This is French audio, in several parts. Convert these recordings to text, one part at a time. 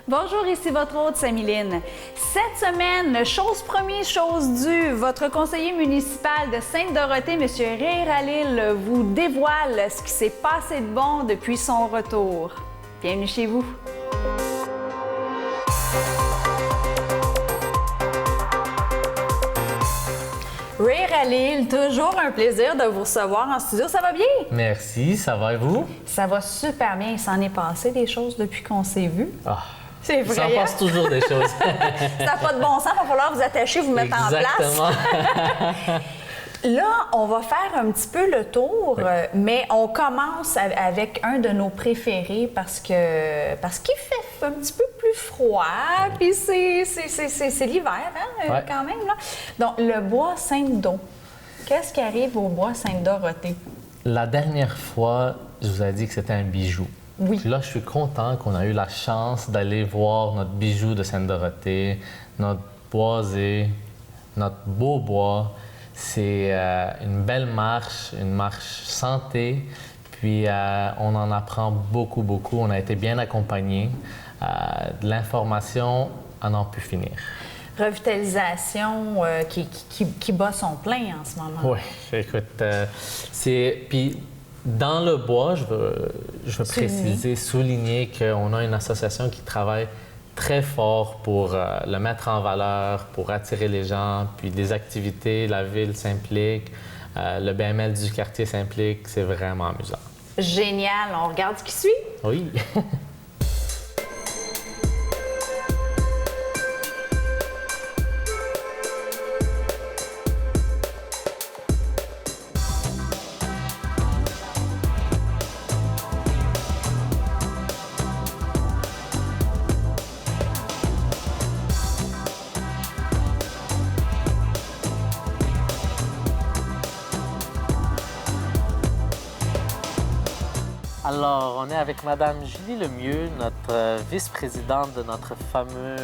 Bonjour, ici votre hôte Samiline. Cette semaine, chose promise, chose due, votre conseiller municipal de Sainte-Dorothée, M. Ray Halil, vous dévoile ce qui s'est passé de bon depuis son retour. Bienvenue chez vous. Ray Halil, toujours un plaisir de vous recevoir en studio. Ça va bien? Merci, ça va et vous? Ça va super bien. Il s'en est passé des choses depuis qu'on s'est vus. Ah, C'est vrai. il s'en passe toujours des choses. Ça n'a pas de bon sens. Il va falloir vous attacher, vous mettre en place. Exactement. Là, on va faire un petit peu le tour, mais on commence avec un de nos préférés parce qu'il fait un petit peu plus froid, puis c'est l'hiver, hein, quand même. Là. Donc, le bois Sainte-Do. Qu'est-ce qui arrive au bois Sainte-Dorothée? La dernière fois, je vous ai dit que c'était un bijou. Oui. Puis là, je suis content qu'on a eu la chance d'aller voir notre bijou de Sainte-Dorothée, notre boisé, notre beau bois. C'est une belle marche, une marche santé, puis on en apprend beaucoup, beaucoup. On a été bien accompagnés. De l'information à n'en plus finir. Revitalisation qui bat son plein en ce moment. Oui, écoute, Puis dans le bois, je veux préciser, souligner qu'on a une association qui travaille très fort pour le mettre en valeur, pour attirer les gens, puis des activités, la ville s'implique, le BML du quartier s'implique, c'est vraiment amusant. Génial! On regarde ce qui suit? Oui. Alors, on est avec Madame Julie Lemieux, notre vice-présidente de notre fameux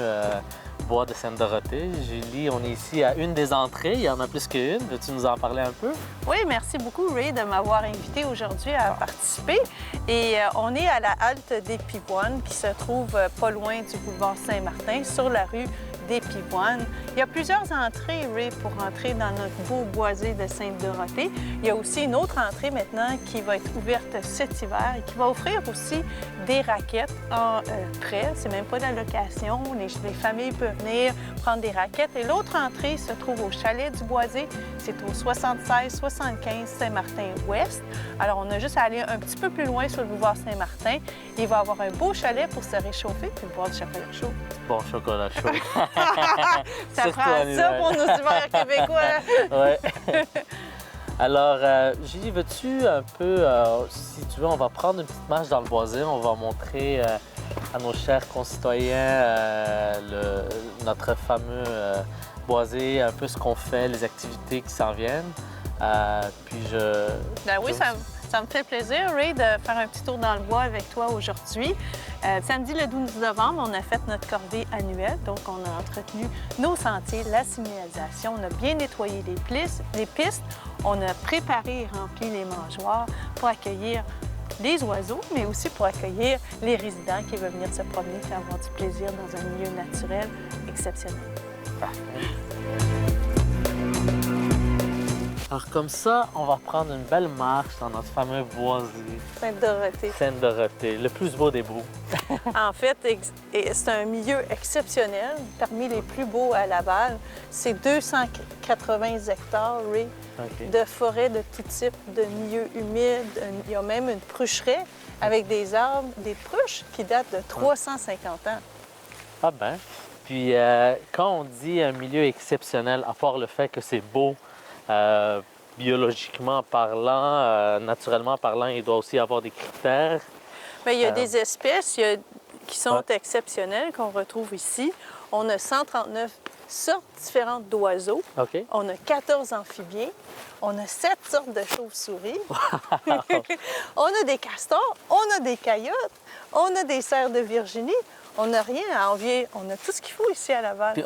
bois de Sainte-Dorothée. Julie, on est ici à une des entrées. Il y en a plus qu'une. Veux-tu nous en parler un peu? Oui, merci beaucoup, Ray, de m'avoir invité aujourd'hui à participer. Et on est à la halte des Pivoines, qui se trouve pas loin du boulevard Saint-Martin, sur la rue des Pivoines. Il y a plusieurs entrées, Ray, pour entrer dans notre beau boisé de Sainte-Dorothée. Il y a aussi une autre entrée maintenant qui va être ouverte cet hiver et qui va offrir aussi des raquettes en prêt. C'est même pas de la location. Les familles peuvent venir prendre des raquettes. Et l'autre entrée se trouve au chalet du Boisé. C'est au 76-75 Saint-Martin-Ouest. Alors, on a juste à aller un petit peu plus loin sur le boulevard Saint-Martin. Il va y avoir un beau chalet pour se réchauffer puis boire du chocolat chaud. Bon chocolat chaud. Ça prend ça pour nos hivers québécois. Oui. Alors, Julie, veux-tu un peu, si tu veux, on va prendre une petite marche dans le boisé. On va montrer à nos chers concitoyens notre fameux boisé, un peu ce qu'on fait, les activités qui s'en viennent. Ben oui, ça me fait plaisir, Ray, de faire un petit tour dans le bois avec toi aujourd'hui. Samedi, le 12 novembre, on a fait notre corvée annuelle. Donc, on a entretenu nos sentiers, la signalisation. On a bien nettoyé les pistes. On a préparé et rempli les mangeoires pour accueillir les oiseaux, mais aussi pour accueillir les résidents qui veulent venir se promener et avoir du plaisir dans un milieu naturel exceptionnel. Alors comme ça, on va prendre une belle marche dans notre fameux boisé. Sainte-Dorothée. Sainte-Dorothée, le plus beau des beaux. En fait, c'est un milieu exceptionnel, parmi les plus beaux à Laval. C'est 280 hectares, Ray, de forêts de tout type, de milieux humides. Il y a même une prucheraie avec des arbres, des pruches qui datent de 350 ans. Ah ben. Puis quand on dit un milieu exceptionnel, à part le fait que c'est beau, biologiquement parlant, naturellement parlant, il doit aussi avoir des critères. Bien, il y a des espèces qui sont exceptionnelles qu'on retrouve ici. On a 139 sortes différentes d'oiseaux. OK. On a 14 amphibiens. On a 7 sortes de chauves-souris. Wow. On a des castors. On a des coyotes. On a des cerfs de Virginie. On n'a rien à envier. On a tout ce qu'il faut ici à Laval. Puis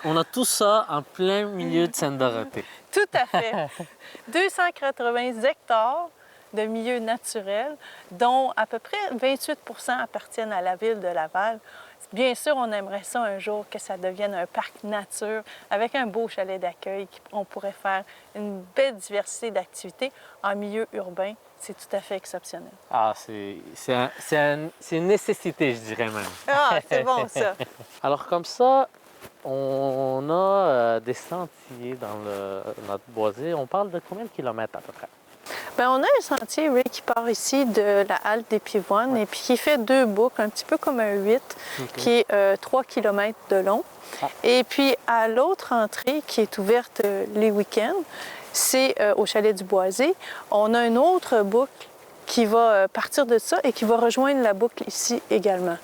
on a tout ça en plein milieu de Sainte-Dorothée. Tout à fait. 280 hectares de milieux naturels, dont à peu près 28 appartiennent à la ville de Laval. Bien sûr, on aimerait ça un jour que ça devienne un parc nature avec un beau chalet d'accueil. On pourrait faire une belle diversité d'activités en milieu urbain. C'est tout à fait exceptionnel. Ah, c'est une nécessité, je dirais même. Ah, c'est bon ça! Alors comme ça, on a des sentiers dans notre boisé. On parle de combien de kilomètres à peu près? Bien, on a un sentier, Ray, qui part ici de la halte des Pivoines et puis qui fait 2 boucles, un petit peu comme un 8, qui est 3 km de long. Ah. Et puis à l'autre entrée, qui est ouverte les week-ends, c'est au chalet du Boisé. On a une autre boucle qui va partir de ça et qui va rejoindre la boucle ici également.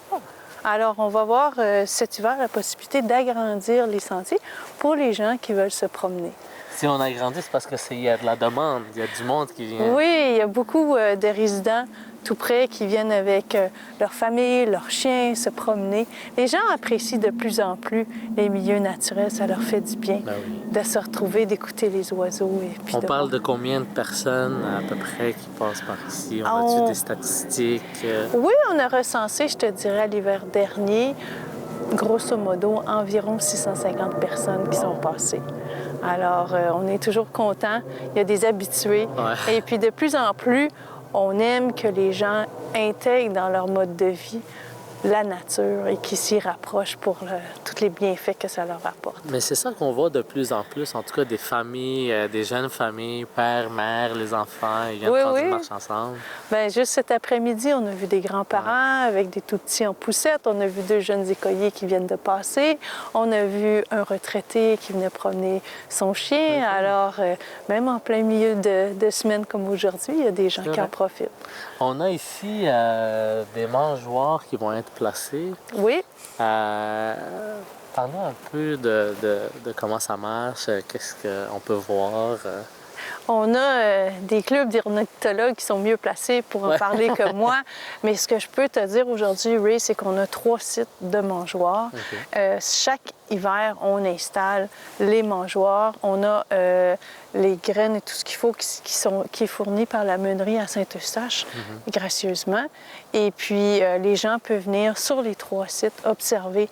Alors, on va avoir cet hiver la possibilité d'agrandir les sentiers pour les gens qui veulent se promener. Si on agrandit, c'est parce qu'il y a de la demande, il y a du monde qui vient. Oui, il y a beaucoup de résidents tout près qui viennent avec leur famille, leurs chiens, se promener. Les gens apprécient de plus en plus les milieux naturels, ça leur fait du bien de se retrouver, d'écouter les oiseaux. Et puis on parle de combien de personnes à peu près qui passent par ici? On a-tu des statistiques? Oui, on a recensé, je te dirais, l'hiver dernier, grosso modo, environ 650 personnes qui sont passées. Alors, on est toujours content. Il y a des habitués. Ouais. Et puis, de plus en plus, on aime que les gens intègrent dans leur mode de vie la nature et qu'ils s'y rapprochent pour tous les bienfaits que ça leur apporte. Mais c'est ça qu'on voit de plus en plus, en tout cas des familles, des jeunes familles, père, mère, les enfants, ils viennent faire une marche ensemble. Bien, juste cet après-midi, on a vu des grands-parents avec des tout-petits en poussette, on a vu 2 jeunes écoliers qui viennent de passer, on a vu un retraité qui venait promener son chien. Alors, même en plein milieu de semaine comme aujourd'hui, il y a des gens qui en profitent. On a ici des mangeoires qui vont être placés. Oui. Parlons un peu de comment ça marche, qu'est-ce qu'on peut voir. On a des clubs d'ornithologues qui sont mieux placés pour en parler que moi. Mais ce que je peux te dire aujourd'hui, Ray, c'est qu'on a 3 sites de mangeoires. Chaque hiver, on installe les mangeoires. On a les graines et tout ce qu'il faut qui est fourni par la meunerie à Saint-Eustache, gracieusement. Et puis, les gens peuvent venir sur les 3 sites observer.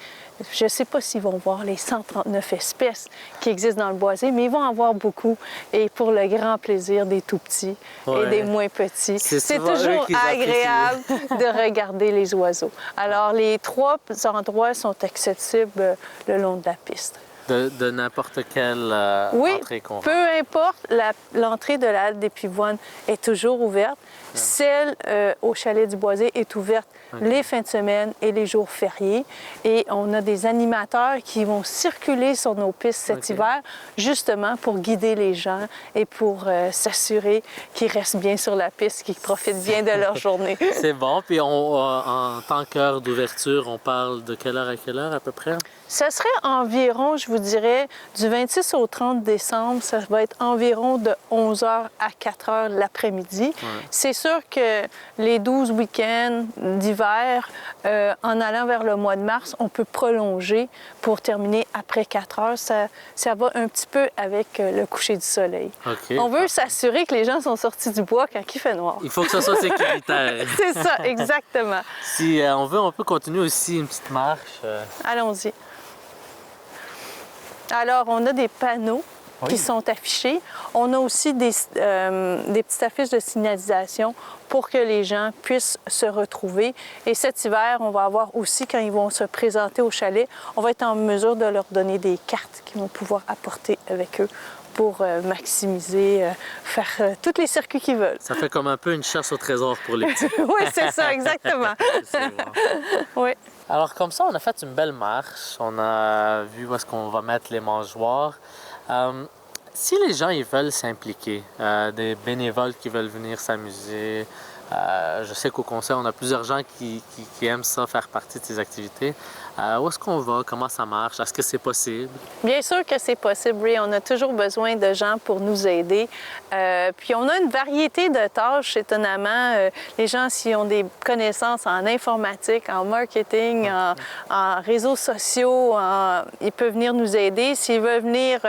Je ne sais pas s'ils vont voir les 139 espèces qui existent dans le boisé, mais ils vont en voir beaucoup. Et pour le grand plaisir des tout-petits et des moins petits, c'est toujours agréable de regarder les oiseaux. Alors, les 3 endroits sont accessibles le long de la piste. De n'importe quelle entrée qu'on peu importe, l'entrée de la halte des Pivoines est toujours ouverte. Celle au chalet du Boisé est ouverte les fins de semaine et les jours fériés. Et on a des animateurs qui vont circuler sur nos pistes cet hiver, justement pour guider les gens et pour s'assurer qu'ils restent bien sur la piste, qu'ils profitent bien de leur journée. C'est bon. Puis en tant qu'heure d'ouverture, on parle de quelle heure à quelle heure à peu près? Ça serait environ, je vous dirais, du 26 au 30 décembre, ça va être environ de 11h à 4h l'après-midi. C'est sûr que les 12 week-ends d'hiver, en allant vers le mois de mars, on peut prolonger pour terminer après 4h. Ça va un petit peu avec le coucher du soleil. On veut s'assurer que les gens sont sortis du bois quand il fait noir. Il faut que ce soit sécuritaire. C'est ça, exactement. Si on veut, on peut continuer aussi une petite marche. Allons-y. Alors, on a des panneaux qui sont affichés. On a aussi des petites affiches de signalisation pour que les gens puissent se retrouver. Et cet hiver, on va avoir aussi, quand ils vont se présenter au chalet, on va être en mesure de leur donner des cartes qu'ils vont pouvoir apporter avec eux pour maximiser, faire tous les circuits qu'ils veulent. Ça fait comme un peu une chasse au trésor pour les petits. Oui, c'est ça, exactement. C'est bon. Oui. Alors comme ça, on a fait une belle marche. On a vu où est-ce qu'on va mettre les mangeoires. Si les gens ils veulent s'impliquer, des bénévoles qui veulent venir s'amuser, Je sais qu'au conseil, on a plusieurs gens qui aiment ça, faire partie de ces activités. Où est-ce qu'on va? Comment ça marche? Est-ce que c'est possible? Bien sûr que c'est possible, Ray. On a toujours besoin de gens pour nous aider. Puis on a une variété de tâches, étonnamment. Les gens, s'ils ont des connaissances en informatique, en marketing, en réseaux sociaux, ils peuvent venir nous aider. S'ils veulent venir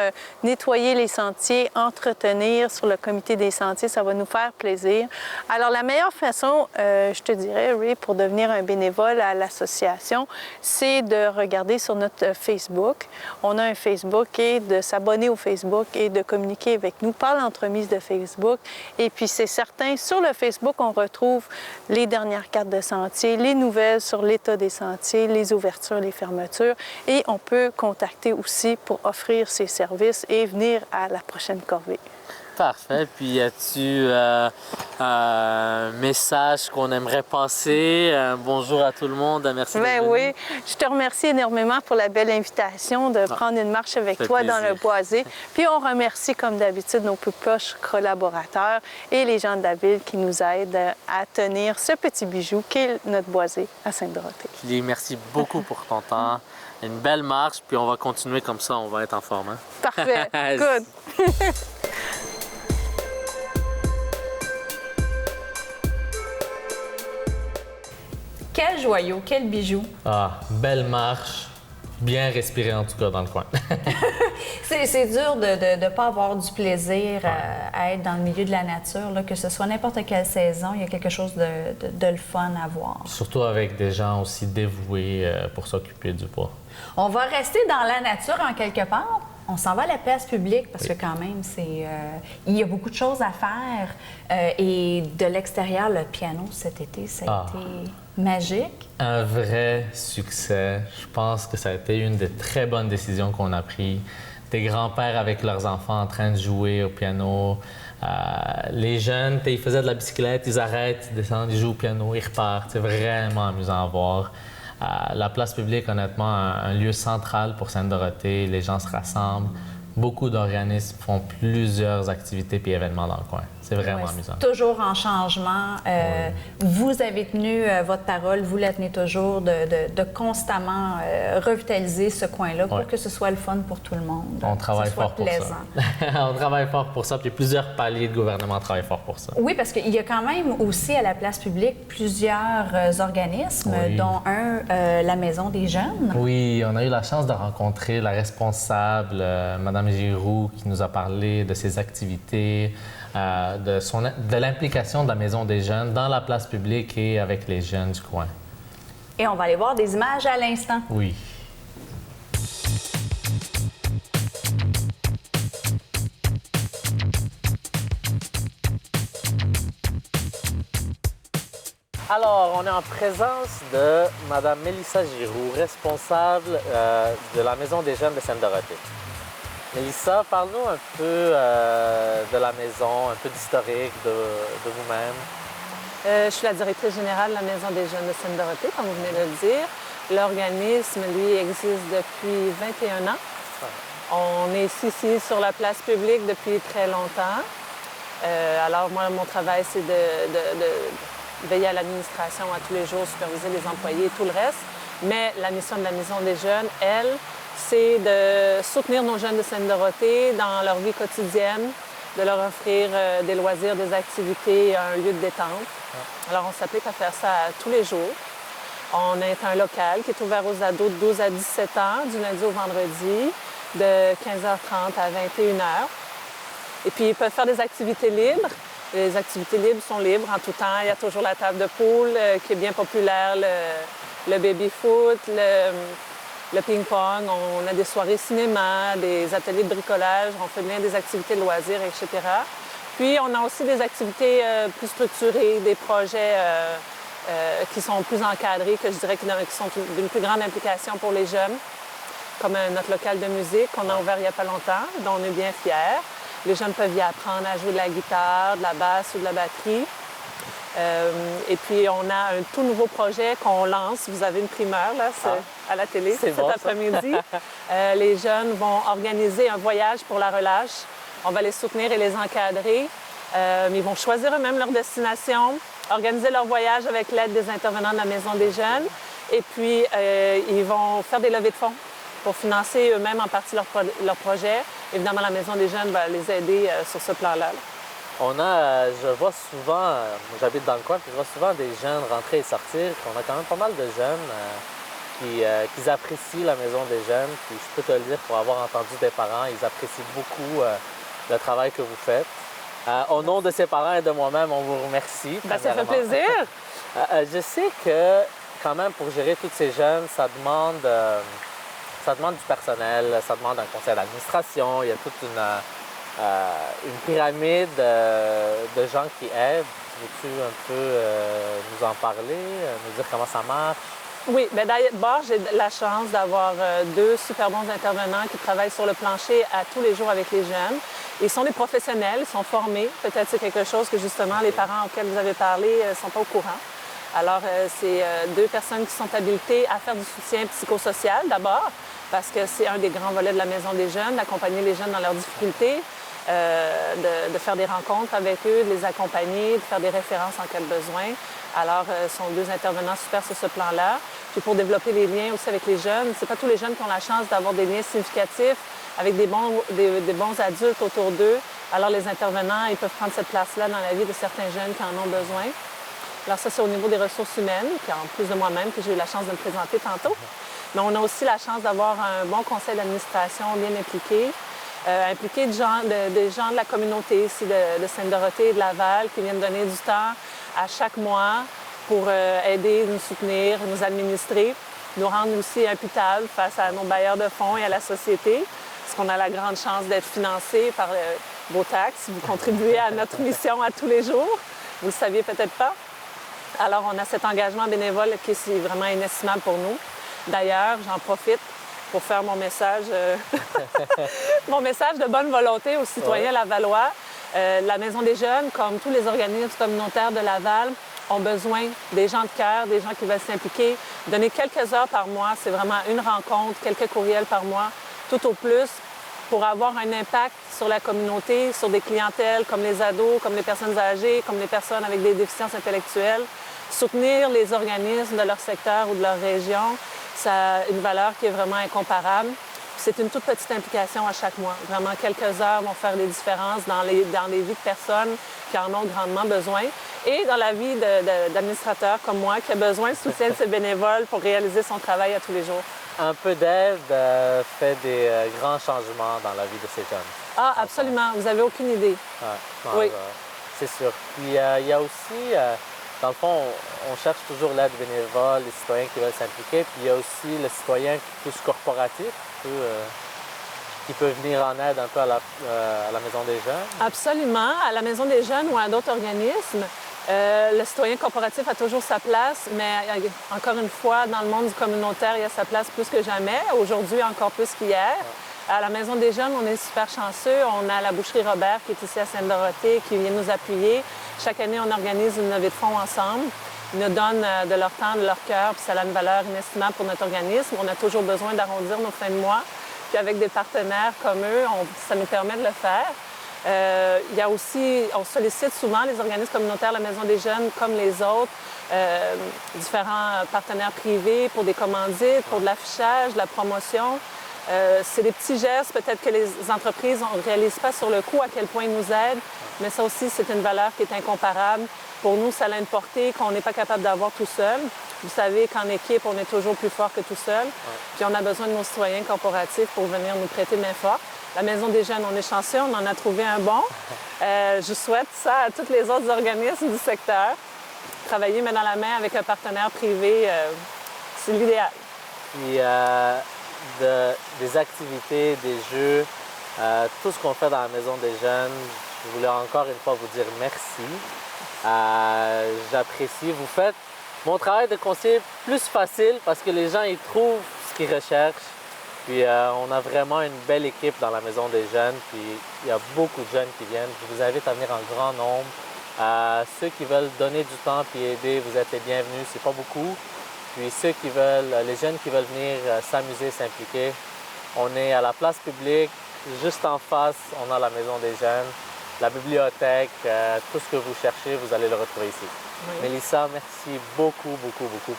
nettoyer les sentiers, entretenir sur le comité des sentiers, ça va nous faire plaisir. Alors, la meilleure façon, je te dirais, Ray, pour devenir un bénévole à l'association, c'est de regarder sur notre Facebook. On a un Facebook et de s'abonner au Facebook et de communiquer avec nous par l'entremise de Facebook. Et puis, c'est certain, sur le Facebook, on retrouve les dernières cartes de sentiers, les nouvelles sur l'état des sentiers, les ouvertures, les fermetures. Et on peut contacter aussi pour offrir ses services et venir à la prochaine corvée. Parfait. Puis, as-tu un message qu'on aimerait passer? Bonjour à tout le monde. Merci d'être venu. Oui, je te remercie énormément pour la belle invitation de prendre une marche avec toi dans le boisé. Puis on remercie, comme d'habitude, nos plus proches collaborateurs et les gens de la ville qui nous aident à tenir ce petit bijou qu'est notre boisé à Sainte-Dorothée. Julie, merci beaucoup pour ton temps. Une belle marche, puis on va continuer comme ça. On va être en forme. Hein? Parfait. Good. Quel joyau, quel bijou. Ah, belle marche. Bien respirer en tout cas dans le coin. C'est dur de ne pas avoir du plaisir à être dans le milieu de la nature, là, que ce soit n'importe quelle saison, il y a quelque chose de le fun à voir. Surtout avec des gens aussi dévoués pour s'occuper du bois. On va rester dans la nature en quelque part. On s'en va à la place publique parce que quand même, il y a beaucoup de choses à faire. Et de l'extérieur, le piano cet été, ça a été magique. Un vrai succès. Je pense que ça a été une des très bonnes décisions qu'on a prises. Des grands-pères avec leurs enfants en train de jouer au piano. Les jeunes, ils faisaient de la bicyclette, ils arrêtent, ils descendent, ils jouent au piano, ils repartent. C'est vraiment amusant à voir. La place publique, honnêtement, un lieu central pour Sainte-Dorothée. Les gens se rassemblent. Beaucoup d'organismes font plusieurs activités et événements dans le coin. C'est vraiment amusant. Toujours en changement. Vous avez tenu votre parole, vous la tenez toujours de constamment revitaliser ce coin-là pour que ce soit le fun pour tout le monde. On travaille fort pour ça. On travaille fort pour ça, puis plusieurs paliers de gouvernement travaillent fort pour ça. Oui, parce qu'il y a quand même aussi à la place publique plusieurs organismes, dont un, la Maison des jeunes. Oui, on a eu la chance de rencontrer la responsable, Mme Giroux, qui nous a parlé de ses activités, de l'implication de la Maison des jeunes dans la place publique et avec les jeunes du coin. Et on va aller voir des images à l'instant. Oui. Alors, on est en présence de Mme Mélissa Giroux, responsable de la Maison des jeunes de Sainte-Dorothée. Mélissa, parle-nous un peu de la maison, un peu d'historique de vous-même. Je suis la directrice générale de la Maison des jeunes de Sainte-Dorothée, comme vous venez de le dire. L'organisme, lui, existe depuis 21 ans. On est ici sur la place publique depuis très longtemps. Alors, moi, mon travail, c'est de veiller à l'administration à tous les jours, superviser les employés et tout le reste. Mais la mission de la Maison des jeunes, elle, c'est de soutenir nos jeunes de Sainte-Dorothée dans leur vie quotidienne, de leur offrir des loisirs, des activités, un lieu de détente. Alors, on s'applique à faire ça tous les jours. On est un local qui est ouvert aux ados de 12 à 17 ans, du lundi au vendredi, de 15h30 à 21h. Et puis, ils peuvent faire des activités libres. Les activités libres sont libres en tout temps. Il y a toujours la table de poule qui est bien populaire, le baby-foot, le ping-pong. On a des soirées cinéma, des ateliers de bricolage. On fait bien des activités de loisirs, etc. Puis, on a aussi des activités plus structurées, des projets qui sont plus encadrés, que je dirais qui sont d'une plus grande implication pour les jeunes, comme notre local de musique qu'on a ouvert il n'y a pas longtemps, dont on est bien fiers. Les jeunes peuvent y apprendre à jouer de la guitare, de la basse ou de la batterie. Et puis, on a un tout nouveau projet qu'on lance. Vous avez une primeur là, à la télé cet après-midi. Les jeunes vont organiser un voyage pour la relâche. On va les soutenir et les encadrer. Ils vont choisir eux-mêmes leur destination. organiser leur voyage avec l'aide des intervenants de la Maison des Jeunes. Et puis, ils vont faire des levées de fonds pour financer eux-mêmes en partie leur projet. Évidemment, la Maison des Jeunes va les aider sur ce plan-là. Je vois souvent, j'habite dans le coin, puis je vois souvent des jeunes rentrer et sortir. On a quand même pas mal de jeunes qui apprécient la Maison des Jeunes. Puis je peux te le dire, pour avoir entendu des parents, ils apprécient beaucoup le travail que vous faites. Au nom de ses parents et de moi-même, on vous remercie. Ça fait plaisir. Je sais que quand même, pour gérer tous ces jeunes, ça demande du personnel, ça demande un conseil d'administration, il y a toute une pyramide de gens qui aident. Veux-tu un peu nous en parler, nous dire comment ça marche? Oui, bien d'abord, j'ai la chance d'avoir deux super bons intervenants qui travaillent sur le plancher à tous les jours avec les jeunes. Ils sont des professionnels, ils sont formés. Peut-être c'est quelque chose que justement les parents auxquels vous avez parlé ne sont pas au courant. Alors, c'est deux personnes qui sont habilitées à faire du soutien psychosocial d'abord, parce que c'est un des grands volets de la Maison des Jeunes, d'accompagner les jeunes dans leurs difficultés, de faire des rencontres avec eux, de les accompagner, de faire des références en cas de besoin. Alors, ce sont deux intervenants super sur ce plan-là. Puis pour développer les liens aussi avec les jeunes, c'est pas tous les jeunes qui ont la chance d'avoir des liens significatifs avec des bons adultes autour d'eux. Alors, les intervenants, ils peuvent prendre cette place-là dans la vie de certains jeunes qui en ont besoin. Alors ça, c'est au niveau des ressources humaines, puis en plus de moi-même, que j'ai eu la chance de me présenter tantôt. Mais on a aussi la chance d'avoir un bon conseil d'administration bien impliqué, impliqué des gens de la communauté ici de Sainte-Dorothée et de Laval qui viennent donner du temps à chaque mois pour aider, nous soutenir, nous administrer, nous rendre aussi imputables face à nos bailleurs de fonds et à la société, parce qu'on a la grande chance d'être financé par vos taxes. Vous contribuez à notre mission à tous les jours. Vous ne le saviez peut-être pas. Alors, on a cet engagement bénévole qui est vraiment inestimable pour nous. D'ailleurs, j'en profite pour faire mon message, mon message de bonne volonté aux citoyens lavallois. La Maison des Jeunes, comme tous les organismes communautaires de Laval, ont besoin des gens de cœur, des gens qui veulent s'impliquer. Donner quelques heures par mois, c'est vraiment une rencontre, quelques courriels par mois, tout au plus, pour avoir un impact sur la communauté, sur des clientèles comme les ados, comme les personnes âgées, comme les personnes avec des déficiences intellectuelles. Soutenir les organismes de leur secteur ou de leur région, ça a une valeur qui est vraiment incomparable. C'est une toute petite implication à chaque mois. Vraiment, quelques heures vont faire des différences dans les vies de personnes qui en ont grandement besoin et dans la vie d'administrateurs comme moi qui a besoin de soutien de ces bénévoles pour réaliser son travail à tous les jours. Un peu d'aide fait des grands changements dans la vie de ces jeunes. Ah, absolument. Vous n'avez aucune idée. Ouais, oui. C'est sûr. Puis il y a aussi, dans le fond, on cherche toujours l'aide bénévole, les citoyens qui veulent s'impliquer. Puis il y a aussi le citoyen plus corporatif, qui peut venir en aide un peu à la Maison des Jeunes. Absolument. À la Maison des Jeunes ou à d'autres organismes. Le citoyen corporatif a toujours sa place, mais encore une fois, dans le monde du communautaire, il y a sa place plus que jamais. Aujourd'hui, encore plus qu'hier. À la Maison des Jeunes, on est super chanceux. On a la boucherie Robert qui est ici à Sainte-Dorothée, qui vient nous appuyer. Chaque année, on organise une levée de fonds ensemble. Ils nous donnent de leur temps, de leur cœur, puis ça a une valeur inestimable pour notre organisme. On a toujours besoin d'arrondir nos fins de mois. Puis avec des partenaires comme eux, ça nous permet de le faire. Il y a aussi, on sollicite souvent les organismes communautaires, la Maison des Jeunes, comme les autres, différents partenaires privés pour des commandites, pour de l'affichage, de la promotion. C'est des petits gestes, peut-être que les entreprises ne réalisent pas sur le coup à quel point ils nous aident, mais ça aussi, c'est une valeur qui est incomparable. Pour nous, ça a une portée qu'on n'est pas capable d'avoir tout seul. Vous savez qu'en équipe, on est toujours plus fort que tout seul. Puis on a besoin de nos citoyens corporatifs pour venir nous prêter main forte. La Maison des Jeunes, on est chanceux, on en a trouvé un bon. Je souhaite ça à tous les autres organismes du secteur. Travailler main dans la main avec un partenaire privé, c'est l'idéal. Puis des activités, des jeux, tout ce qu'on fait dans la Maison des Jeunes, je voulais encore une fois vous dire merci. J'apprécie. Vous faites mon travail de conseiller plus facile parce que les gens ils trouvent ce qu'ils recherchent. Puis on a vraiment une belle équipe dans la Maison des Jeunes. Puis il y a beaucoup de jeunes qui viennent. Je vous invite à venir en grand nombre. Ceux qui veulent donner du temps puis aider, vous êtes les bienvenus. C'est pas beaucoup. Puis les jeunes qui veulent venir s'amuser, s'impliquer, on est à la place publique. Juste en face, on a la Maison des Jeunes, la bibliothèque. Tout ce que vous cherchez, vous allez le retrouver ici. Oui. Mélissa, merci beaucoup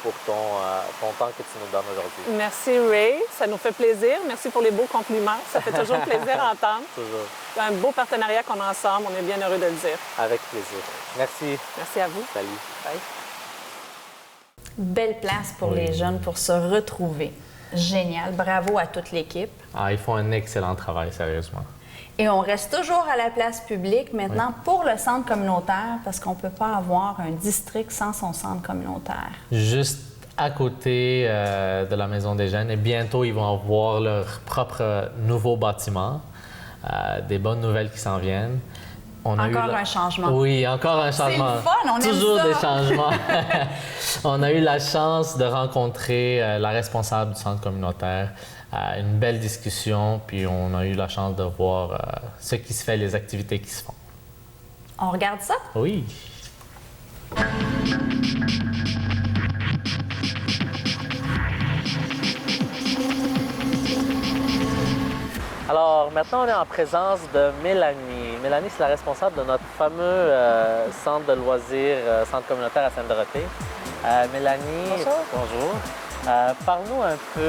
pour ton temps que tu nous donnes aujourd'hui. Merci Ray, ça nous fait plaisir. Merci pour les beaux compliments. Ça fait toujours plaisir à entendre. Toujours. Un beau partenariat qu'on a ensemble, on est bien heureux de le dire. Avec plaisir. Merci. Merci à vous. Salut. Bye. Belle place pour les jeunes pour se retrouver. Génial. Bravo à toute l'équipe. Ils font un excellent travail, sérieusement. Et on reste toujours à la place publique maintenant pour le centre communautaire parce qu'on ne peut pas avoir un district sans son centre communautaire. Juste à côté de la Maison des Jeunes et bientôt, ils vont avoir leur propre nouveau bâtiment. Des bonnes nouvelles qui s'en viennent. Un changement. Oui, encore un changement. C'est le fun, on aime toujours ça. des changements. On a eu la chance de rencontrer la responsable du centre communautaire. Une belle discussion, puis on a eu la chance de voir ce qui se fait, les activités qui se font. On regarde ça? Oui. Alors, maintenant, on est en présence de Mélanie. Mélanie, c'est la responsable de notre fameux centre de loisirs, centre communautaire à Sainte-Dorothée. Mélanie, bonjour. Parle-nous un peu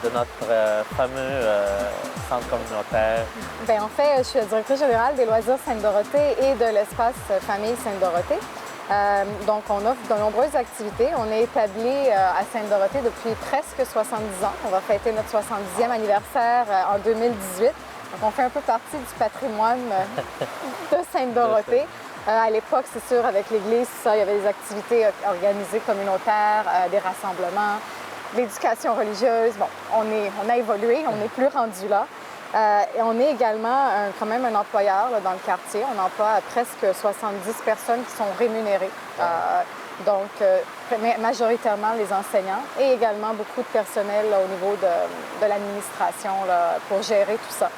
de notre fameux centre communautaire. Bien, en fait, je suis la directrice générale des loisirs Sainte-Dorothée et de l'espace famille Sainte-Dorothée. Donc, on offre de nombreuses activités. On est établi à Sainte-Dorothée depuis presque 70 ans. On va fêter notre 70e anniversaire en 2018. Donc, on fait un peu partie du patrimoine de Sainte-Dorothée. À l'époque, c'est sûr, avec l'Église, il y avait des activités organisées communautaires, des rassemblements, l'éducation religieuse. Bon, on a évolué, on n'est plus rendu là. Et on est également quand même un employeur là, dans le quartier. On emploie presque 70 personnes qui sont rémunérées. Donc, majoritairement les enseignants et également beaucoup de personnel là, au niveau de l'administration pour gérer tout ça.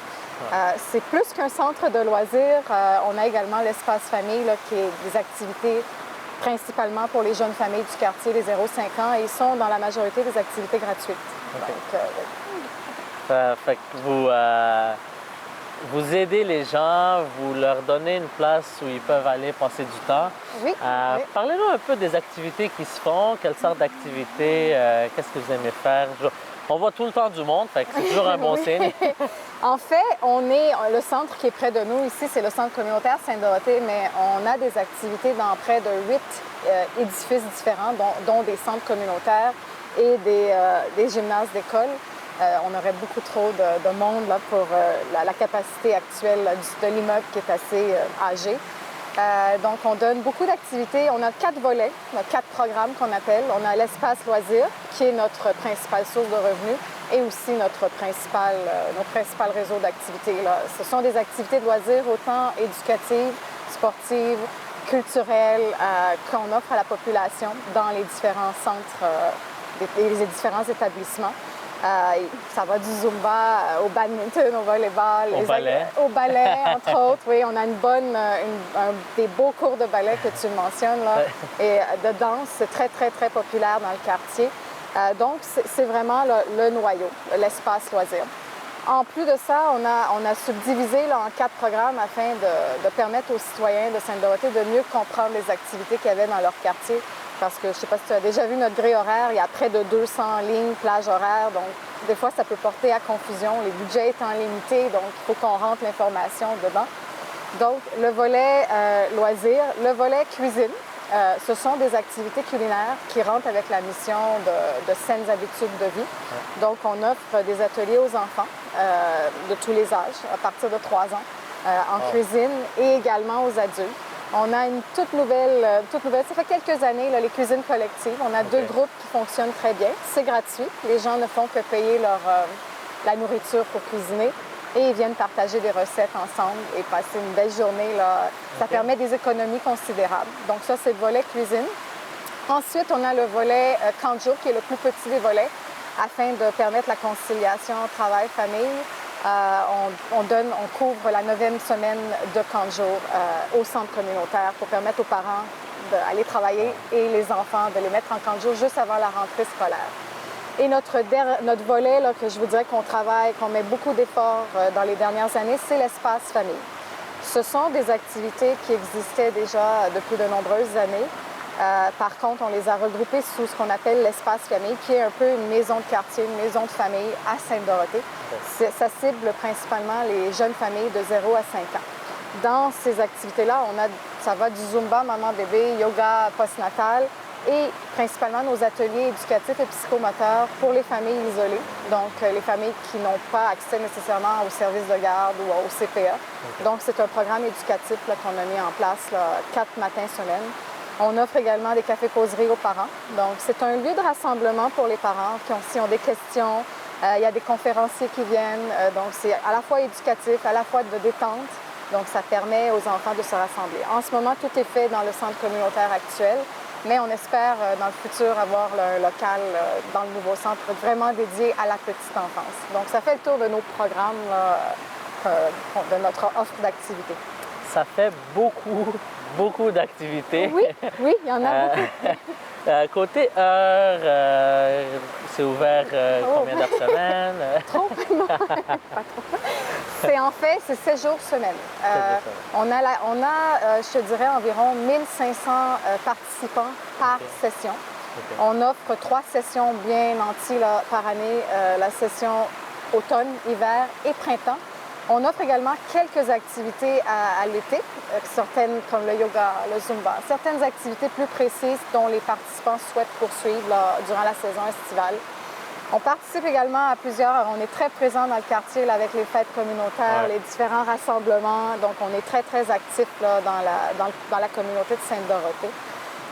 C'est plus qu'un centre de loisirs. On a également l'espace famille là, qui est des activités principalement pour les jeunes familles du quartier, les 0-5 ans, et ils sont dans la majorité des activités gratuites. Okay. Donc, fait que vous aidez les gens, vous leur donnez une place où ils peuvent aller passer du temps. Oui. Oui. Parlez-nous un peu des activités qui se font, quelles sortes d'activités, qu'est-ce que vous aimez faire? On voit tout le temps du monde, fait que c'est toujours un bon signe. En fait, le centre qui est près de nous ici, c'est le centre communautaire Sainte-Dorothée, mais on a des activités dans près de 8 édifices différents, dont des centres communautaires et des gymnases d'école. On aurait beaucoup trop de monde là, pour la capacité actuelle là, de l'immeuble qui est assez âgé. Donc, on donne beaucoup d'activités. On a 4 volets, on a 4 programmes qu'on appelle. On a l'espace loisirs, qui est notre principale source de revenus, et aussi notre principal réseau d'activités. Ce sont des activités de loisirs autant éducatives, sportives, culturelles, qu'on offre à la population dans les différents centres et les différents établissements. Ça va du Zumba au badminton, au volleyball, au ballet, entre autres. Oui, on a des beaux cours de ballet que tu mentionnes, là, et de danse. C'est très, très, très populaire dans le quartier. Donc, c'est vraiment le noyau, l'espace loisir. En plus de ça, on a subdivisé là, en 4 programmes afin de permettre aux citoyens de Sainte-Dorothée de mieux comprendre les activités qu'il y avait dans leur quartier. Parce que je ne sais pas si tu as déjà vu notre grille horaire, il y a près de 200 lignes, plages horaires, donc des fois ça peut porter à confusion, les budgets étant limités, donc il faut qu'on rentre l'information dedans. Donc le volet loisirs, le volet cuisine, ce sont des activités culinaires qui rentrent avec la mission de saines habitudes de vie. Donc on offre des ateliers aux enfants de tous les âges, à partir de 3 ans, en cuisine et également aux adultes. On a une toute nouvelle, ça fait quelques années, là, les cuisines collectives. On a 2 groupes qui fonctionnent très bien. C'est gratuit. Les gens ne font que payer la nourriture pour cuisiner et ils viennent partager des recettes ensemble et passer une belle journée. Là. Ça permet des économies considérables. Donc ça, c'est le volet cuisine. Ensuite, on a le volet camp de jour, qui est le plus petit des volets, afin de permettre la conciliation travail-famille. On couvre la 9e semaine de camp de jour au centre communautaire pour permettre aux parents d'aller travailler et les enfants de les mettre en camp de jour juste avant la rentrée scolaire. Et notre volet, là, que je vous dirais qu'on travaille, qu'on met beaucoup d'efforts dans les dernières années, c'est l'espace famille. Ce sont des activités qui existaient déjà depuis de nombreuses années. Par contre, on les a regroupés sous ce qu'on appelle l'espace famille, qui est un peu une maison de quartier, une maison de famille à Sainte-Dorothée. Ça cible principalement les jeunes familles de 0 à 5 ans. Dans ces activités-là, ça va du Zumba, maman-bébé, yoga postnatal et principalement nos ateliers éducatifs et psychomoteurs pour les familles isolées, donc les familles qui n'ont pas accès nécessairement aux services de garde ou au CPA. Donc, c'est un programme éducatif qu'on a mis en place 4 matins semaine. On offre également des cafés-causeries aux parents. Donc, c'est un lieu de rassemblement pour les parents qui ont des questions. Il y a des conférenciers qui viennent. Donc, c'est à la fois éducatif, à la fois de détente. Donc, ça permet aux enfants de se rassembler. En ce moment, tout est fait dans le centre communautaire actuel, mais on espère dans le futur avoir un local dans le nouveau centre vraiment dédié à la petite enfance. Donc, ça fait le tour de nos programmes, de notre offre d'activités. Ça fait beaucoup d'activités. Oui, il y en a beaucoup. Côté heures, c'est ouvert combien d'heures semaine? Trop, non, pas trop. C'est 7 jours semaine. On a, je te dirais, environ 1500 participants par session. On offre 3 sessions bien nanties par année, la session automne, hiver et printemps. On offre également quelques activités à l'été, certaines comme le yoga, le zumba, certaines activités plus précises dont les participants souhaitent poursuivre durant la saison estivale. On participe également à plusieurs, on est très présent dans le quartier avec les fêtes communautaires, les différents rassemblements, donc on est très actifs dans la communauté de Sainte-Dorothée.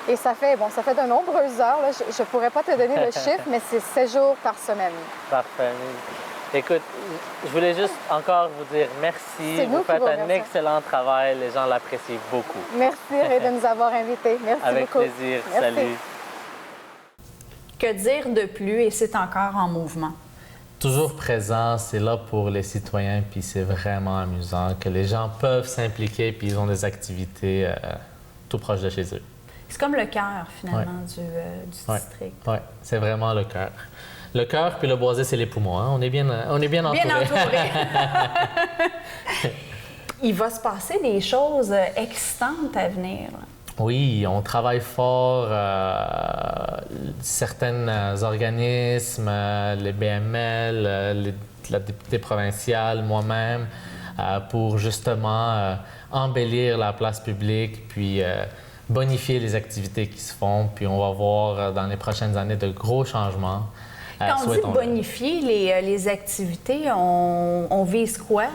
Et ça fait de nombreuses heures, là. Je ne pourrais pas te donner le chiffre, mais c'est 7 jours par semaine. Parfait. Écoute, je voulais juste encore vous dire merci. Vous faites un excellent travail. Les gens l'apprécient beaucoup. Merci Ray, de nous avoir invités. Merci Avec beaucoup. Avec plaisir. Merci. Salut. Que dire de plus? Et c'est encore en mouvement. Toujours présent, c'est là pour les citoyens, puis c'est vraiment amusant que les gens peuvent s'impliquer, puis ils ont des activités tout proche de chez eux. C'est comme le cœur, finalement, du district. Oui, c'est vraiment le cœur. Le cœur puis le boisé, c'est les poumons. Hein? On est bien entourés. Bien entourés. Il va se passer des choses excitantes à venir. Oui, on travaille fort. Certains organismes, les BML, la députée provinciale, moi-même, pour justement embellir la place publique, puis bonifier les activités qui se font. Puis on va voir dans les prochaines années de gros changements. Quand on dit bonifier les activités, on vise quoi?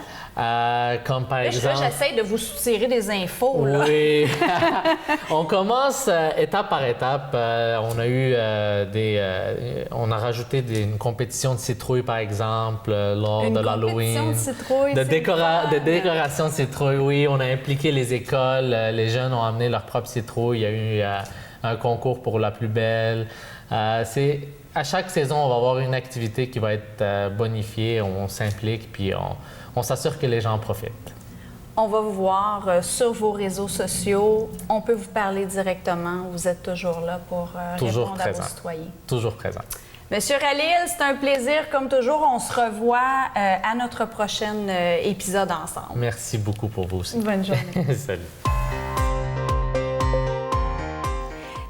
Comme par exemple... Là, j'essaie de vous soutirer des infos. Oui. On commence étape par étape. On a rajouté une compétition de citrouilles, par exemple, lors de l'Halloween. Une compétition de citrouilles, de décoration de citrouilles, oui. On a impliqué les écoles. Les jeunes ont amené leur propre citrouille. Il y a eu un concours pour la plus belle. À chaque saison, on va avoir une activité qui va être bonifiée. On s'implique, puis on s'assure que les gens en profitent. On va vous voir sur vos réseaux sociaux. On peut vous parler directement. Vous êtes toujours là pour répondre à vos citoyens. Toujours présent. Monsieur Khalil, c'est un plaisir. Comme toujours, on se revoit à notre prochain épisode ensemble. Merci beaucoup pour vous aussi. Bonne journée. Salut.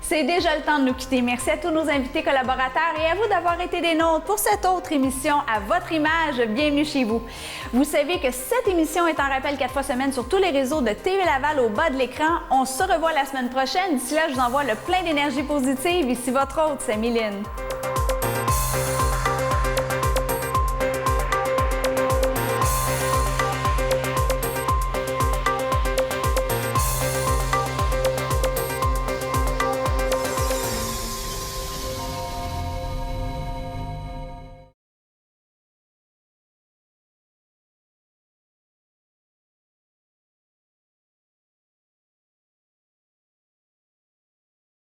C'est déjà le temps de nous quitter. Merci à tous nos invités collaborateurs et à vous d'avoir été des nôtres pour cette autre émission à votre image. Bienvenue chez vous. Vous savez que cette émission est en rappel 4 fois semaine sur tous les réseaux de TV Laval au bas de l'écran. On se revoit la semaine prochaine. D'ici là, je vous envoie le plein d'énergie positive. Ici votre hôte, c'est Méline.